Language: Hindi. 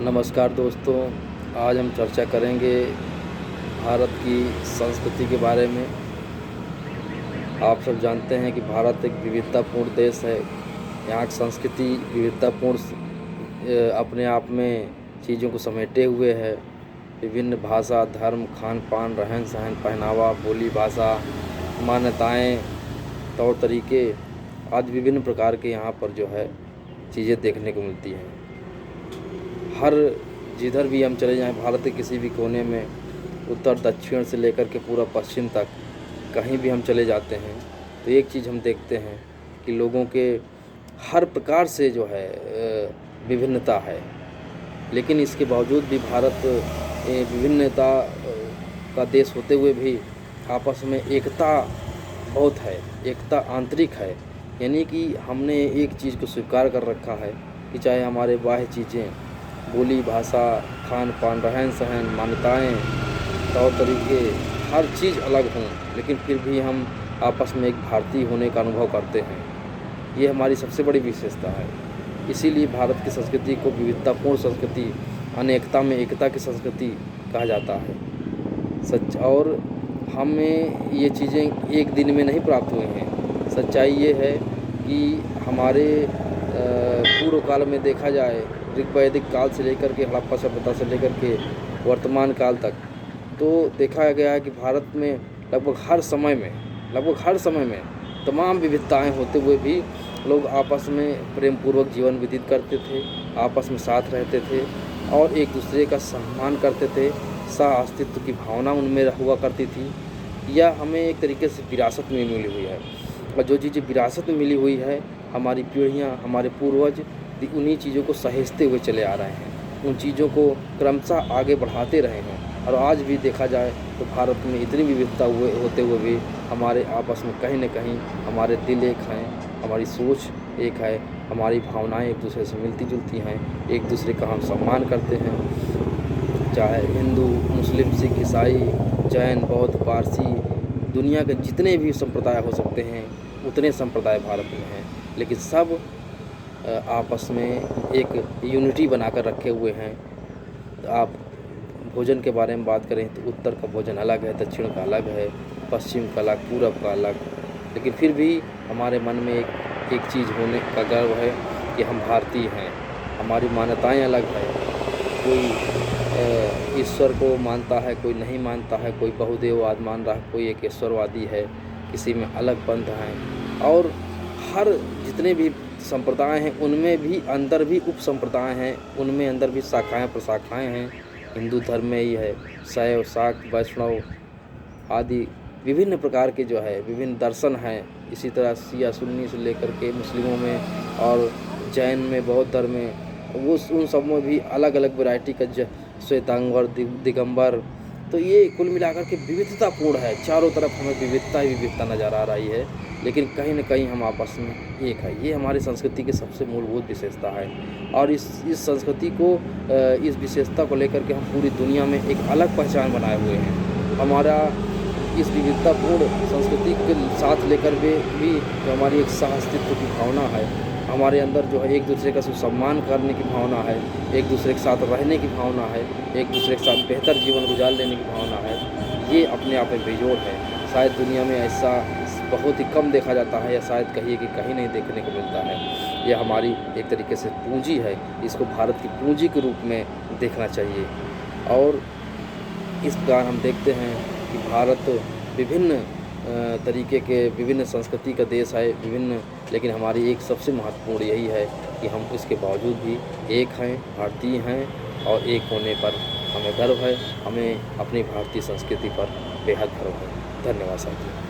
नमस्कार दोस्तों, आज हम चर्चा करेंगे भारत की संस्कृति के बारे में। आप सब जानते हैं कि भारत एक विविधतापूर्ण देश है। यहाँ की संस्कृति विविधतापूर्ण अपने आप में चीज़ों को समेटे हुए है। विभिन्न भाषा, धर्म, खान पान, रहन सहन, पहनावा, बोली भाषा, मान्यताएँ, तौर तरीके आदि विभिन्न प्रकार के यहाँ पर जो है चीज़ें देखने को मिलती हैं। हर जिधर भी हम चले जाएं, भारत के किसी भी कोने में, उत्तर दक्षिण से लेकर के पूरा पश्चिम तक कहीं भी हम चले जाते हैं तो एक चीज़ हम देखते हैं कि लोगों के हर प्रकार से जो है विभिन्नता है। लेकिन इसके बावजूद भी भारत विभिन्नता का देश होते हुए भी आपस में एकता बहुत है, एकता आंतरिक है। यानी कि हमने एक चीज़ को स्वीकार कर रखा है कि चाहे हमारे बाह्य चीज़ें, बोली भाषा, खान पान, रहन सहन, मान्यताएँ, तौर तरीके, हर चीज़ अलग हों, लेकिन फिर भी हम आपस में एक भारतीय होने का अनुभव करते हैं। ये हमारी सबसे बड़ी विशेषता है। इसीलिए भारत की संस्कृति को विविधतापूर्ण संस्कृति, अनेकता में एकता की संस्कृति कहा जाता है। सच और हमें ये चीज़ें एक दिन में नहीं प्राप्त हुई हैं। सच्चाई ये है कि हमारे पूर्व काल में देखा जाए, ऋग्वैदिक काल से लेकर के हड़प्पा सभ्यता से लेकर के वर्तमान काल तक, तो देखा गया है कि भारत में लगभग हर समय में तमाम विविधताएं होते हुए भी लोग आपस में प्रेम पूर्वक जीवन व्यतीत करते थे, आपस में साथ रहते थे और एक दूसरे का सम्मान करते थे। सह अस्तित्व की भावना उनमें हुआ करती थी। यह हमें एक तरीके से विरासत में मिली हुई है, और जो चीज़ें विरासत में मिली हुई है, हमारी पीढ़ियाँ, हमारे पूर्वज उन्हीं चीज़ों को सहेजते हुए चले आ रहे हैं, उन चीज़ों को क्रमशः आगे बढ़ाते रहे हैं। और आज भी देखा जाए तो भारत में इतनी विविधता होते हुए भी हमारे आपस में कहीं न कहीं हमारे दिल एक हैं, हमारी सोच एक है, हमारी भावनाएं एक दूसरे से मिलती जुलती हैं, एक दूसरे का हम सम्मान करते हैं। चाहे हिंदू, मुस्लिम, सिख, ईसाई, जैन, बौद्ध, पारसी, दुनिया के जितने भी संप्रदाय हो सकते हैं उतने संप्रदाय भारत में हैं, लेकिन सब आपस में एक यूनिटी बनाकर रखे हुए हैं। आप भोजन के बारे में बात करें तो उत्तर का भोजन अलग है, दक्षिण का अलग है, पश्चिम का अलग, पूरब का अलग, लेकिन फिर भी हमारे मन में एक चीज़ होने का गर्व है कि हम भारतीय हैं। हमारी मान्यताएं अलग है। कोई ईश्वर को मानता है, कोई नहीं मानता है, कोई बहुदेववाद मान रहा है, कोई एक ईश्वरवादी है, किसी में अलग पंथ हैं। और हर जितने भी संप्रदाय हैं उनमें भी अंदर भी उप संप्रदाय हैं, उनमें अंदर भी शाखाएँ प्रशाखाएँ हैं। हिंदू धर्म में ही है शैव, शाक्त, वैष्णव आदि विभिन्न प्रकार के जो है विभिन्न दर्शन हैं। इसी तरह शिया सुन्नी से लेकर के मुस्लिमों में और जैन में, बौद्ध धर्म में, वो उन सब में भी अलग अलग वैरायटी का श्वेतांबर, दिगंबर। तो ये कुल मिलाकर के विविधतापूर्ण है। चारों तरफ हमें विविधता ही विविधता नज़र आ रही है, लेकिन कहीं न कहीं हम आपस में एक है। ये हमारी संस्कृति की सबसे मूलभूत विशेषता है। और इस संस्कृति को, इस विशेषता को लेकर के हम पूरी दुनिया में एक अलग पहचान बनाए हुए हैं। हमारा इस विविधतापूर्ण संस्कृति के साथ लेकर भी जो हमारी एक सह अस्तित्व की भावना है, हमारे अंदर जो है एक दूसरे का सम्मान करने की भावना है, एक दूसरे के साथ रहने की भावना है, एक दूसरे के साथ बेहतर जीवन गुजार लेने की भावना है, ये अपने आप में बेजोड़ है। शायद दुनिया में ऐसा बहुत ही कम देखा जाता है, या शायद कहिए कि कहीं नहीं देखने को मिलता है। यह हमारी एक तरीके से पूंजी है। इसको भारत की पूंजी के रूप में देखना चाहिए। और इस प्रकार हम देखते हैं कि भारत विभिन्न तरीके के, विभिन्न संस्कृति का देश है, लेकिन हमारी एक सबसे महत्वपूर्ण यही है कि हम इसके बावजूद भी एक हैं, भारतीय हैं, और एक होने पर हमें गर्व है। हमें अपनी भारतीय संस्कृति पर बेहद गर्व है। धन्यवाद साथियों।